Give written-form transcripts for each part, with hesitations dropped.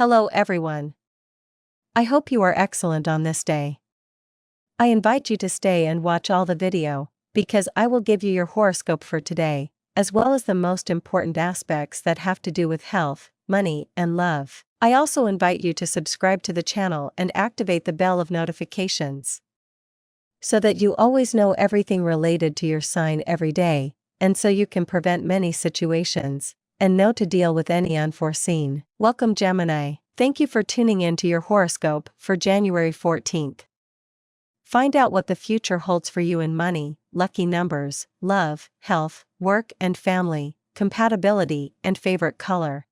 Hello everyone. I hope you are excellent on this day. I invite you to stay and watch all the video, because I will give you your horoscope for today, as well as the most important aspects that have to do with health, money, and love. I also invite you to subscribe to the channel and activate the bell of notifications, so that you always know everything related to your sign every day, and so you can prevent many situations, and know to deal with any unforeseen. Welcome Gemini. Thank you for tuning in to your horoscope for January 14th. Find out what the future holds for you in money, lucky numbers, love, health, work and family, compatibility, and favorite color.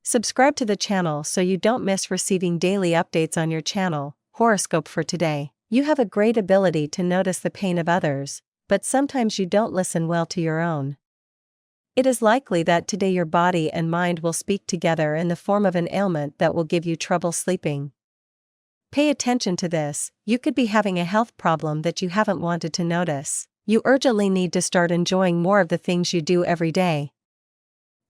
Subscribe to the channel so you don't miss receiving daily updates on your channel. Horoscope for today. You have a great ability to notice the pain of others, but sometimes you don't listen well to your own. It is likely that today your body and mind will speak together in the form of an ailment that will give you trouble sleeping. Pay attention to this. You could be having a health problem that you haven't wanted to notice. You urgently need to start enjoying more of the things you do every day.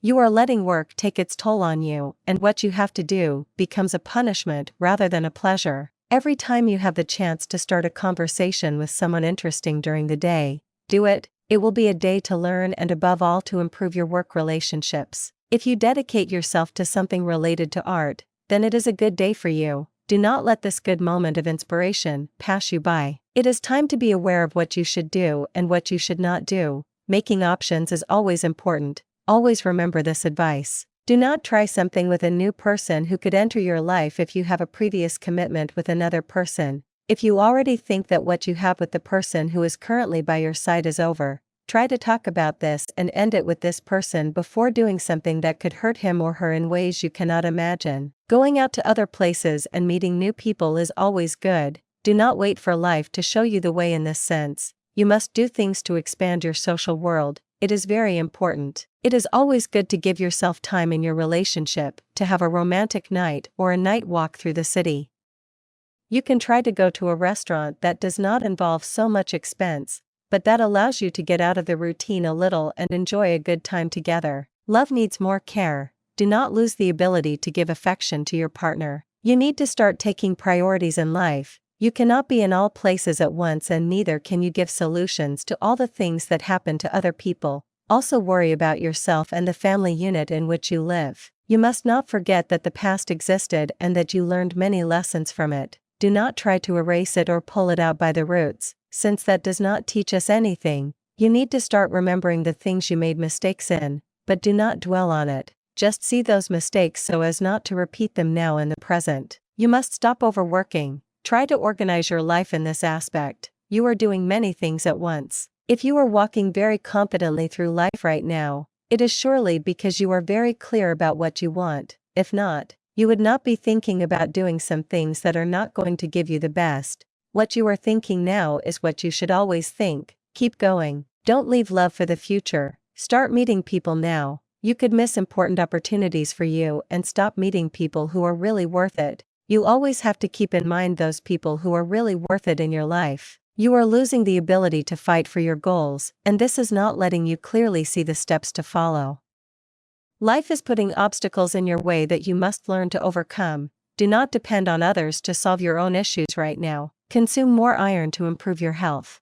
You are letting work take its toll on you, and what you have to do becomes a punishment rather than a pleasure. Every time you have the chance to start a conversation with someone interesting during the day, do it. It will be a day to learn and above all to improve your work relationships. If you dedicate yourself to something related to art, then it is a good day for you. Do not let this good moment of inspiration pass you by. It is time to be aware of what you should do and what you should not do. Making options is always important. Always remember this advice. Do not try something with a new person who could enter your life if you have a previous commitment with another person. If you already think that what you have with the person who is currently by your side is over, try to talk about this and end it with this person before doing something that could hurt him or her in ways you cannot imagine. Going out to other places and meeting new people is always good. Do not wait for life to show you the way in this sense. You must do things to expand your social world. It is very important. It is always good to give yourself time in your relationship, to have a romantic night or a night walk through the city. You can try to go to a restaurant that does not involve so much expense, but that allows you to get out of the routine a little and enjoy a good time together. Love needs more care. Do not lose the ability to give affection to your partner. You need to start taking priorities in life. You cannot be in all places at once, and neither can you give solutions to all the things that happen to other people. Also worry about yourself and the family unit in which you live. You must not forget that the past existed and that you learned many lessons from it. Do not try to erase it or pull it out by the roots, since that does not teach us anything. You need to start remembering the things you made mistakes in, but do not dwell on it. Just see those mistakes so as not to repeat them now in the present. You must stop overworking. Try to organize your life in this aspect. You are doing many things at once. If you are walking very confidently through life right now, it is surely because you are very clear about what you want. If not, you would not be thinking about doing some things that are not going to give you the best. What you are thinking now is what you should always think. Keep going. Don't leave love for the future. Start meeting people now. You could miss important opportunities for you and stop meeting people who are really worth it. You always have to keep in mind those people who are really worth it in your life. You are losing the ability to fight for your goals, and this is not letting you clearly see the steps to follow. Life is putting obstacles in your way that you must learn to overcome. Do not depend on others to solve your own issues right now. Consume more iron to improve your health.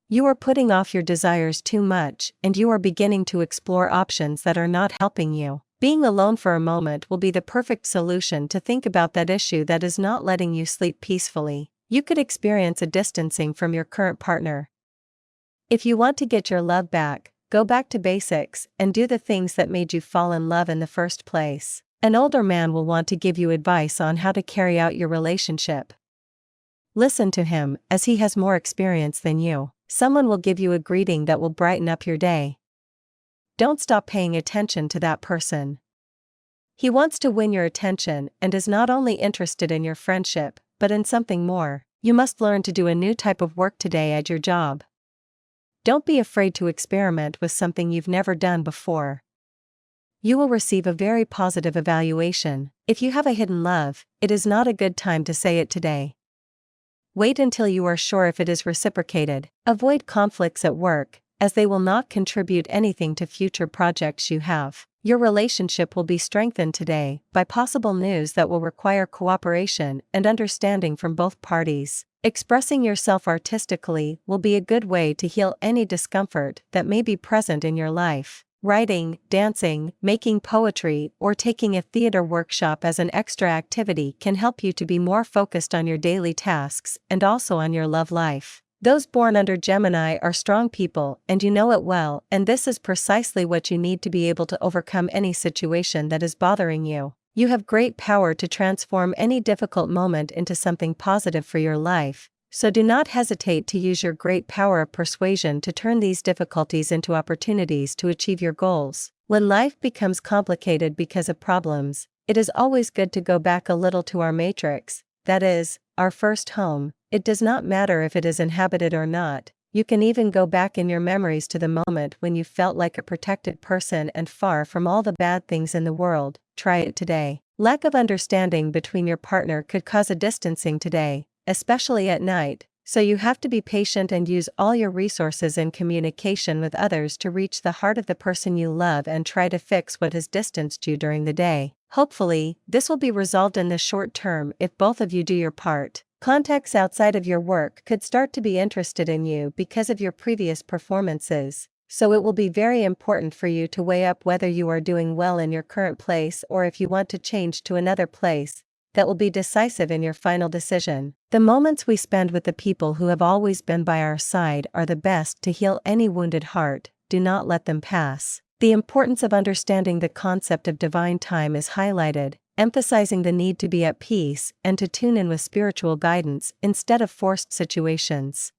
You are putting off your desires too much, and you are beginning to explore options that are not helping you. Being alone for a moment will be the perfect solution to think about that issue that is not letting you sleep peacefully. You could experience a distancing from your current partner. If you want to get your love back, go back to basics and do the things that made you fall in love in the first place. An older man will want to give you advice on how to carry out your relationship. Listen to him, as he has more experience than you. Someone will give you a greeting that will brighten up your day. Don't stop paying attention to that person. He wants to win your attention and is not only interested in your friendship, but in something more. You must learn to do a new type of work today at your job. Don't be afraid to experiment with something you've never done before. You will receive a very positive evaluation. If you have a hidden love, it is not a good time to say it today. Wait until you are sure if it is reciprocated. Avoid conflicts at work. as they will not contribute anything to future projects you have. Your relationship will be strengthened today by possible news that will require cooperation and understanding from both parties. Expressing yourself artistically will be a good way to heal any discomfort that may be present in your life. Writing, dancing, making poetry, or taking a theater workshop as an extra activity can help you to be more focused on your daily tasks and also on your love life. Those born under Gemini are strong people, and you know it well, and this is precisely what you need to be able to overcome any situation that is bothering you. You have great power to transform any difficult moment into something positive for your life, so do not hesitate to use your great power of persuasion to turn these difficulties into opportunities to achieve your goals. When life becomes complicated because of problems, it is always good to go back a little to our matrix, that is, our first home. It does not matter if it is inhabited or not. You can even go back in your memories to the moment when you felt like a protected person and far from all the bad things in the world. Try it today. Lack of understanding between your partner could cause a distancing today, especially at night, so you have to be patient and use all your resources in communication with others to reach the heart of the person you love and try to fix what has distanced you during the day. Hopefully, this will be resolved in the short term if both of you do your part. Contacts outside of your work could start to be interested in you because of your previous performances, so it will be very important for you to weigh up whether you are doing well in your current place or if you want to change to another place. That will be decisive in your final decision. The moments we spend with the people who have always been by our side are the best to heal any wounded heart. Do not let them pass. The importance of understanding the concept of divine time is highlighted, emphasizing the need to be at peace and to tune in with spiritual guidance instead of forced situations.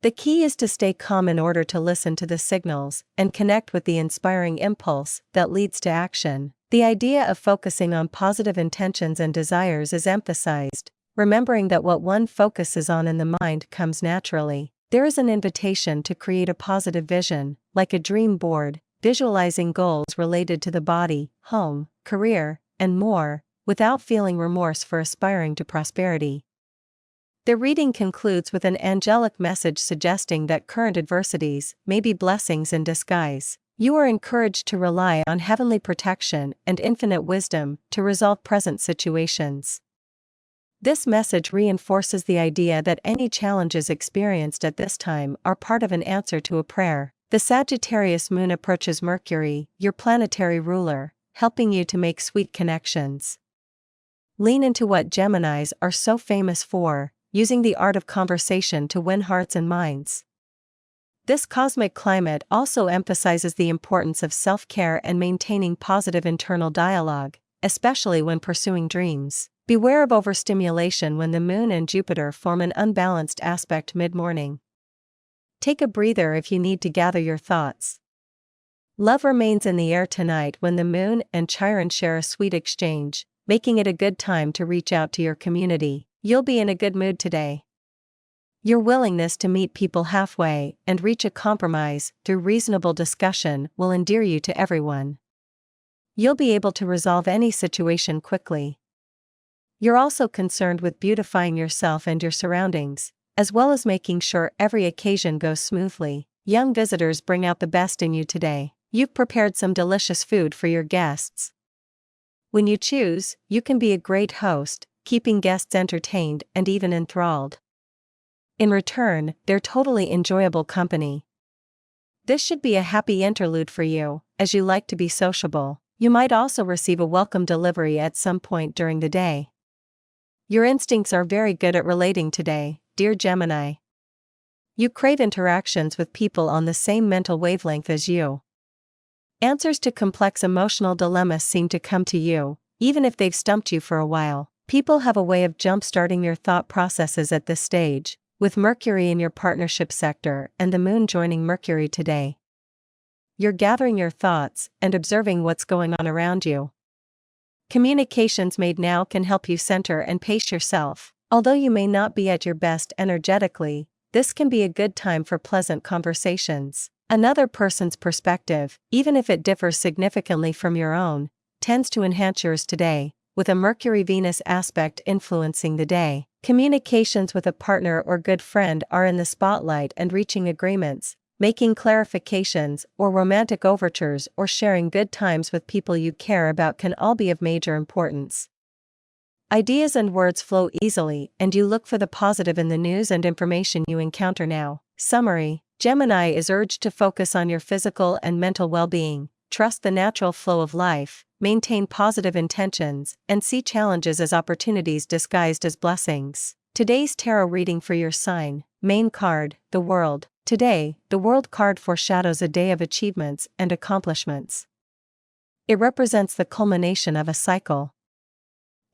The key is to stay calm in order to listen to the signals and connect with the inspiring impulse that leads to action. The idea of focusing on positive intentions and desires is emphasized, remembering that what one focuses on in the mind comes naturally. There is an invitation to create a positive vision, like a dream board, visualizing goals related to the body, home, career, and more, without feeling remorse for aspiring to prosperity. The reading concludes with an angelic message suggesting that current adversities may be blessings in disguise. You are encouraged to rely on heavenly protection and infinite wisdom to resolve present situations. This message reinforces the idea that any challenges experienced at this time are part of an answer to a prayer. The Sagittarius moon approaches Mercury, your planetary ruler, helping you to make sweet connections. Lean into what Geminis are so famous for, using the art of conversation to win hearts and minds. This cosmic climate also emphasizes the importance of self-care and maintaining positive internal dialogue, especially when pursuing dreams. Beware of overstimulation when the Moon and Jupiter form an unbalanced aspect mid-morning. Take a breather if you need to gather your thoughts. Love remains in the air tonight when the Moon and Chiron share a sweet exchange, making it a good time to reach out to your community. You'll be in a good mood today. Your willingness to meet people halfway and reach a compromise through reasonable discussion will endear you to everyone. You'll be able to resolve any situation quickly. You're also concerned with beautifying yourself and your surroundings, as well as making sure every occasion goes smoothly. Young visitors bring out the best in you today. You've prepared some delicious food for your guests. When you choose, you can be a great host, keeping guests entertained and even enthralled. In return, they're totally enjoyable company. This should be a happy interlude for you, as you like to be sociable. You might also receive a welcome delivery at some point during the day. Your instincts are very good at relating today, dear Gemini. You crave interactions with people on the same mental wavelength as you. Answers to complex emotional dilemmas seem to come to you, even if they've stumped you for a while. People have a way of jump-starting your thought processes at this stage, with Mercury in your partnership sector and the Moon joining Mercury today. You're gathering your thoughts and observing what's going on around you. Communications made now can help you center and pace yourself. Although you may not be at your best energetically, this can be a good time for pleasant conversations. Another person's perspective, even if it differs significantly from your own, tends to enhance yours today, with a Mercury-Venus aspect influencing the day. Communications with a partner or good friend are in the spotlight, and reaching agreements, Making clarifications or romantic overtures or sharing good times with people you care about can all be of major importance. Ideas and words flow easily, and you look for the positive in the news and information you encounter now. Summary: Gemini is urged to focus on your physical and mental well-being, trust the natural flow of life, maintain positive intentions, and see challenges as opportunities disguised as blessings. Today's tarot reading for your sign. Main card, the World. Today, the World card foreshadows a day of achievements and accomplishments. It represents the culmination of a cycle.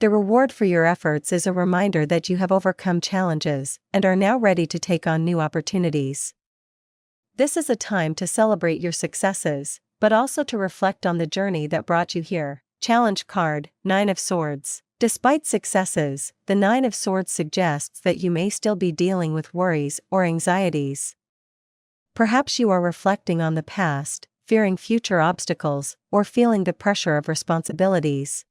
The reward for your efforts is a reminder that you have overcome challenges and are now ready to take on new opportunities. This is a time to celebrate your successes, but also to reflect on the journey that brought you here. Challenge card, Nine of Swords. Despite successes, the Nine of Swords suggests that you may still be dealing with worries or anxieties. Perhaps you are reflecting on the past, fearing future obstacles, or feeling the pressure of responsibilities.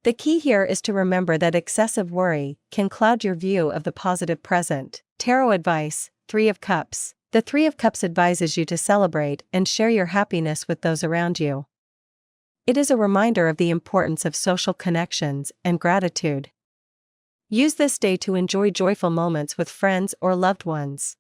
The key here is to remember that excessive worry can cloud your view of the positive present. Tarot advice, Three of Cups. The Three of Cups advises you to celebrate and share your happiness with those around you. It is a reminder of the importance of social connections and gratitude. Use this day to enjoy joyful moments with friends or loved ones.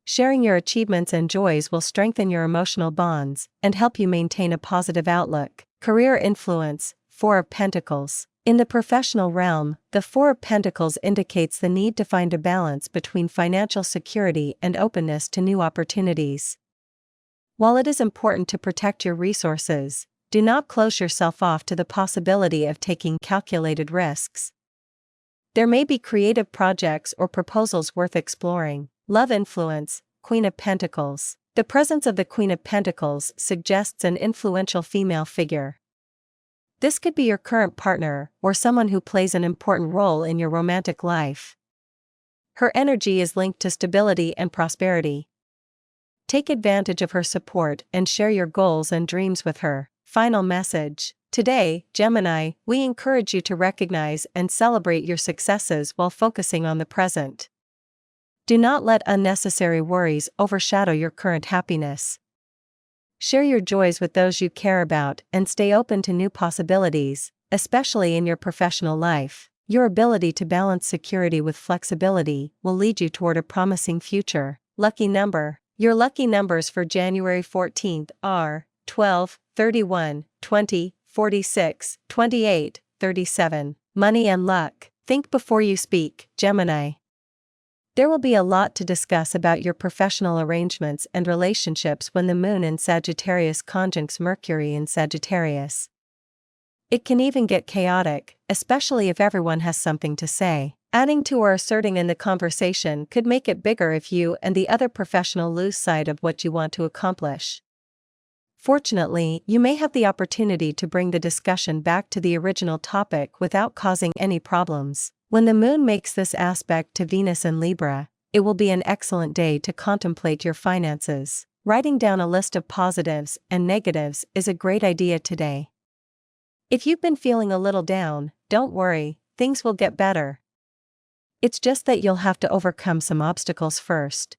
Sharing your achievements and joys will strengthen your emotional bonds and help you maintain a positive outlook. Career influence, Four of Pentacles. In the professional realm, the Four of Pentacles indicates the need to find a balance between financial security and openness to new opportunities. While it is important to protect your resources, do not close yourself off to the possibility of taking calculated risks. There may be creative projects or proposals worth exploring. Love influence, Queen of Pentacles. The presence of the Queen of Pentacles suggests an influential female figure. This could be your current partner or someone who plays an important role in your romantic life. Her energy is linked to stability and prosperity. Take advantage of her support and share your goals and dreams with her. Final message. Today, Gemini, we encourage you to recognize and celebrate your successes while focusing on the present. Do not let unnecessary worries overshadow your current happiness. Share your joys with those you care about and stay open to new possibilities, especially in your professional life. Your ability to balance security with flexibility will lead you toward a promising future. Lucky number. Your lucky numbers for January 14th are 12, 31, 20, 46, 28, 37. Money and luck. Think before you speak, Gemini. There will be a lot to discuss about your professional arrangements and relationships when the Moon in Sagittarius conjuncts Mercury in Sagittarius. It can even get chaotic, especially if everyone has something to say. Adding to or asserting in the conversation could make it bigger if you and the other professional lose sight of what you want to accomplish. Fortunately, you may have the opportunity to bring the discussion back to the original topic without causing any problems. When the Moon makes this aspect to Venus in Libra, it will be an excellent day to contemplate your finances. Writing down a list of positives and negatives is a great idea today. If you've been feeling a little down, don't worry, things will get better. It's just that you'll have to overcome some obstacles first.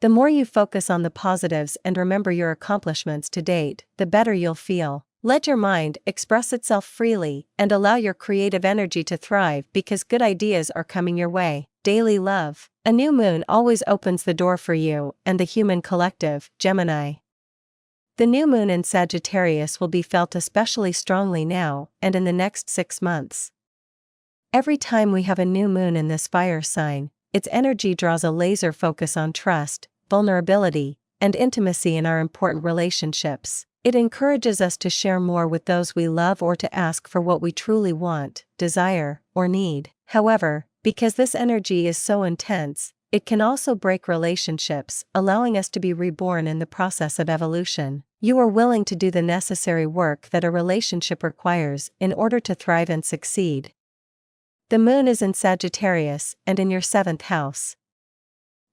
The more you focus on the positives and remember your accomplishments to date, the better you'll feel. Let your mind express itself freely and allow your creative energy to thrive because good ideas are coming your way. Daily love. A new moon always opens the door for you and the human collective, Gemini. The new moon in Sagittarius will be felt especially strongly now and in the next 6 months. Every time we have a new moon in this fire sign, its energy draws a laser focus on trust, vulnerability, and intimacy in our important relationships. It encourages us to share more with those we love or to ask for what we truly want, desire, or need. However, because this energy is so intense, it can also break relationships, allowing us to be reborn in the process of evolution. You are willing to do the necessary work that a relationship requires in order to thrive and succeed. The moon is in Sagittarius and in your 7th house.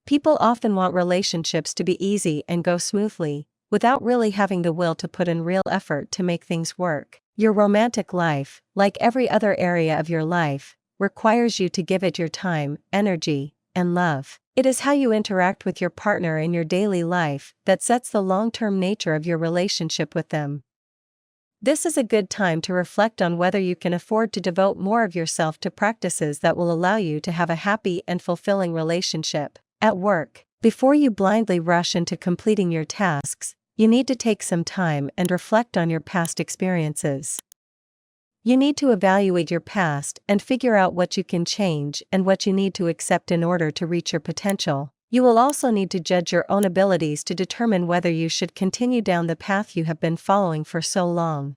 People often want relationships to be easy and go smoothly, without really having the will to put in real effort to make things work. Your romantic life, like every other area of your life, requires you to give it your time, energy, and love. It is how you interact with your partner in your daily life that sets the long-term nature of your relationship with them. This is a good time to reflect on whether you can afford to devote more of yourself to practices that will allow you to have a happy and fulfilling relationship. At work, before you blindly rush into completing your tasks, you need to take some time and reflect on your past experiences. You need to evaluate your past and figure out what you can change and what you need to accept in order to reach your potential. You will also need to judge your own abilities to determine whether you should continue down the path you have been following for so long.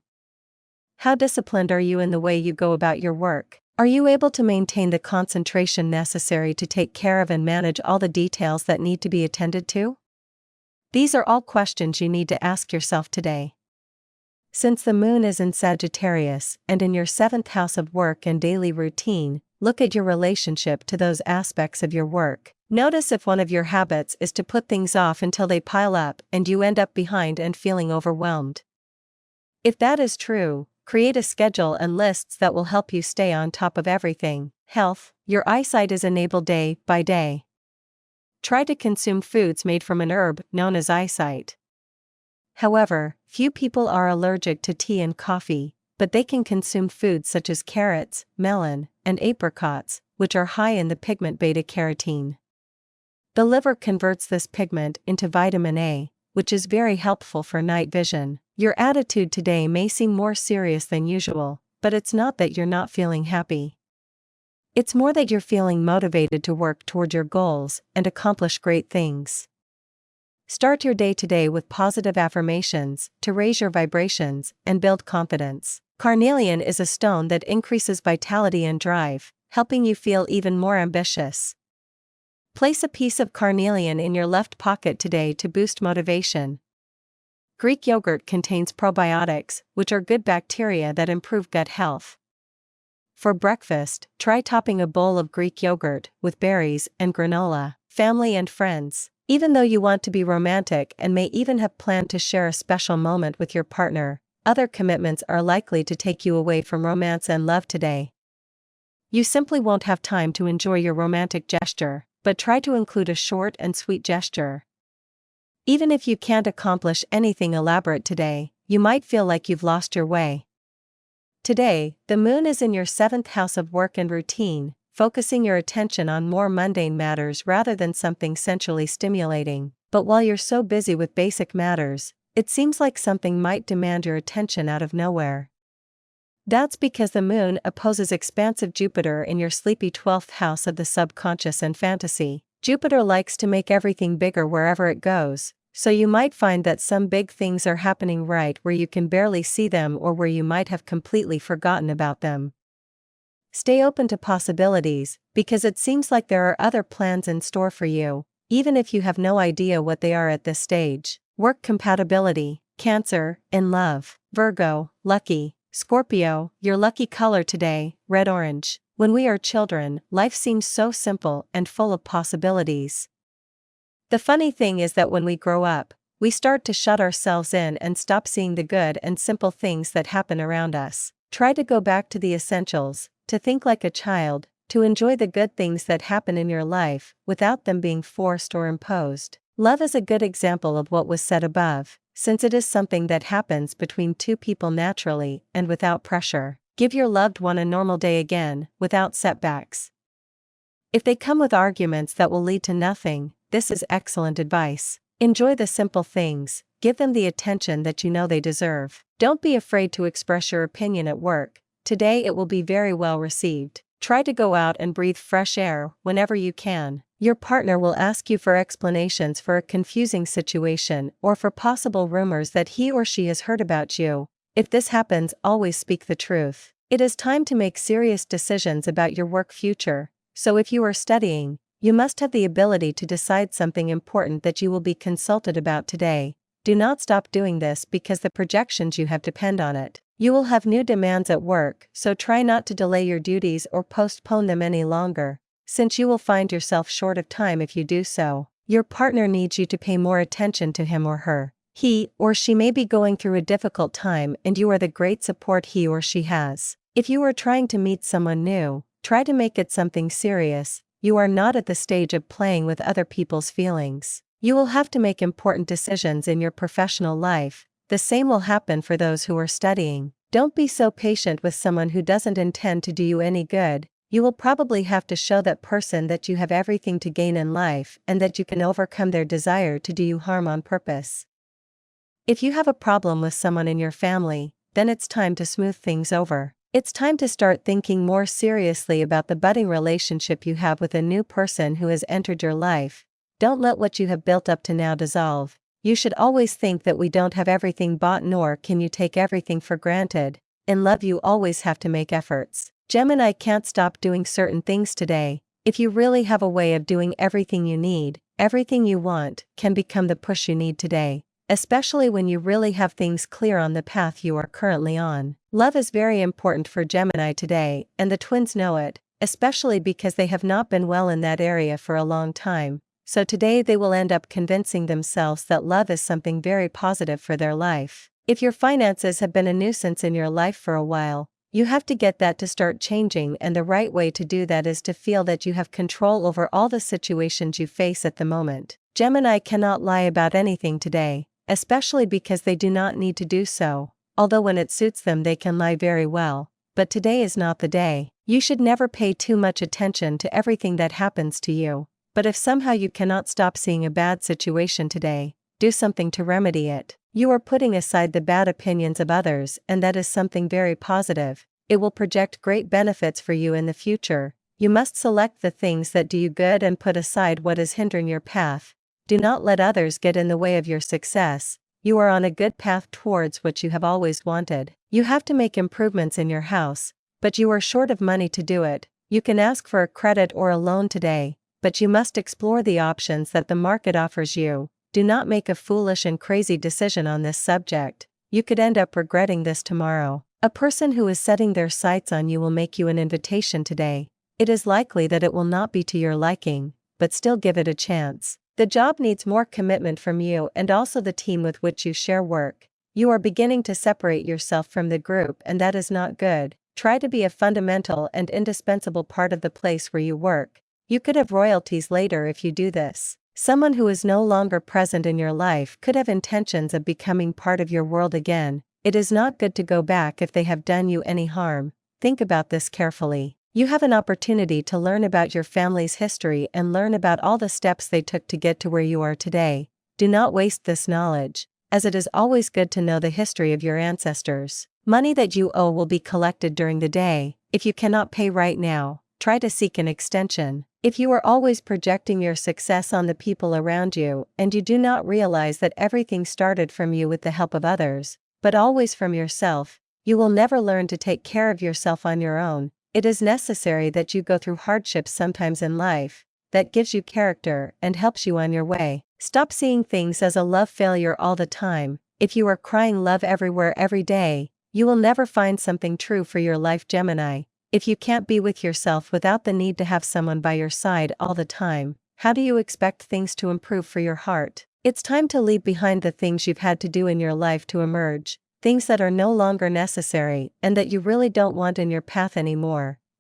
How disciplined are you in the way you go about your work? Are you able to maintain the concentration necessary to take care of and manage all the details that need to be attended to? These are all questions you need to ask yourself today. Since the moon is in Sagittarius and in your 7th house of work and daily routine, look at your relationship to those aspects of your work. Notice if one of your habits is to put things off until they pile up and you end up behind and feeling overwhelmed. If that is true, create a schedule and lists that will help you stay on top of everything. Health, your eyesight is enabled day by day. Try to consume foods made from an herb known as eyesight. However, few people are allergic to tea and coffee, but they can consume foods such as carrots, melon, and apricots, which are high in the pigment beta-carotene. The liver converts this pigment into vitamin A, which is very helpful for night vision. Your attitude today may seem more serious than usual, but it's not that you're not feeling happy. It's more that you're feeling motivated to work toward your goals and accomplish great things. Start your day today with positive affirmations to raise your vibrations and build confidence. Carnelian is a stone that increases vitality and drive, helping you feel even more ambitious. Place a piece of carnelian in your left pocket today to boost motivation. Greek yogurt contains probiotics, which are good bacteria that improve gut health. For breakfast, try topping a bowl of Greek yogurt with berries and granola. Family and friends. Even though you want to be romantic and may even have planned to share a special moment with your partner, other commitments are likely to take you away from romance and love today. You simply won't have time to enjoy your romantic gesture, but try to include a short and sweet gesture. Even if you can't accomplish anything elaborate today, you might feel like you've lost your way. Today, the moon is in your 7th house of work and routine, focusing your attention on more mundane matters rather than something sensually stimulating. But while you're so busy with basic matters, it seems like something might demand your attention out of nowhere. That's because the moon opposes expansive Jupiter in your sleepy 12th house of the subconscious and fantasy. Jupiter likes to make everything bigger wherever it goes, so you might find that some big things are happening right where you can barely see them or where you might have completely forgotten about them. Stay open to possibilities, because it seems like there are other plans in store for you, even if you have no idea what they are at this stage. Work compatibility, Cancer, in love, Virgo, lucky, Scorpio, your lucky color today, red-orange. When we are children, life seems so simple and full of possibilities. The funny thing is that when we grow up, we start to shut ourselves in and stop seeing the good and simple things that happen around us. Try to go back to the essentials, to think like a child, to enjoy the good things that happen in your life, without them being forced or imposed. Love is a good example of what was said above, since it is something that happens between two people naturally and without pressure. Give your loved one a normal day again, without setbacks. If they come with arguments that will lead to nothing, this is excellent advice. Enjoy the simple things, give them the attention that you know they deserve. Don't be afraid to express your opinion at work. Today it will be very well received. Try to go out and breathe fresh air whenever you can. Your partner will ask you for explanations for a confusing situation or for possible rumors that he or she has heard about you. If this happens, always speak the truth. It is time to make serious decisions about your work future, so if you are studying, you must have the ability to decide something important that you will be consulted about today. Do not stop doing this because the projections you have depend on it. You will have new demands at work, so try not to delay your duties or postpone them any longer, since you will find yourself short of time if you do so. Your partner needs you to pay more attention to him or her. He or she may be going through a difficult time and you are the great support he or she has. If you are trying to meet someone new, try to make it something serious. you are not at the stage of playing with other people's feelings. You will have to make important decisions in your professional life. The same will happen for those who are studying. Don't be so patient with someone who doesn't intend to do you any good. You will probably have to show that person that you have everything to gain in life and that you can overcome their desire to do you harm on purpose. If you have a problem with someone in your family, then it's time to smooth things over. It's time to start thinking more seriously about the budding relationship you have with a new person who has entered your life. Don't let what you have built up to now dissolve. You should always think that we don't have everything bought, nor can you take everything for granted. In love, you always have to make efforts. Gemini can't stop doing certain things today. If you really have a way of doing everything you need, everything you want can become the push you need today, especially when you really have things clear on the path you are currently on. Love is very important for Gemini today, and the twins know it, especially because they have not been well in that area for a long time. So today they will end up convincing themselves that love is something very positive for their life. If your finances have been a nuisance in your life for a while, you have to get that to start changing, and the right way to do that is to feel that you have control over all the situations you face at the moment. Gemini cannot lie about anything today, especially because they do not need to do so, although when it suits them they can lie very well. But today is not the day. You should never pay too much attention to everything that happens to you. But if somehow you cannot stop seeing a bad situation today, do something to remedy it. You are putting aside the bad opinions of others, and that is something very positive. It will project great benefits for you in the future. You must select the things that do you good and put aside what is hindering your path. Do not let others get in the way of your success. You are on a good path towards what you have always wanted. You have to make improvements in your house, but you are short of money to do it. You can ask for a credit or a loan today, but you must explore the options that the market offers you. Do not make a foolish and crazy decision on this subject. You could end up regretting this tomorrow. A person who is setting their sights on you will make you an invitation today. It is likely that it will not be to your liking, but still give it a chance. The job needs more commitment from you and also the team with which you share work. You are beginning to separate yourself from the group, and that is not good. Try to be a fundamental and indispensable part of the place where you work. You could have royalties later if you do this. Someone who is no longer present in your life could have intentions of becoming part of your world again. It is not good to go back if they have done you any harm. Think about this carefully. You have an opportunity to learn about your family's history and learn about all the steps they took to get to where you are today. Do not waste this knowledge, as it is always good to know the history of your ancestors. Money that you owe will be collected during the day. If you cannot pay right now, try to seek an extension. If you are always projecting your success on the people around you, and you do not realize that everything started from you with the help of others, but always from yourself, you will never learn to take care of yourself on your own. It is necessary that you go through hardships sometimes in life. That gives you character and helps you on your way. Stop seeing things as a love failure all the time. If you are crying love everywhere every day, you will never find something true for your life, Gemini. If you can't be with yourself without the need to have someone by your side all the time, how do you expect things to improve for your heart? It's time to leave behind the things you've had to do in your life to emerge, things that are no longer necessary and that you really don't want in your path anymore.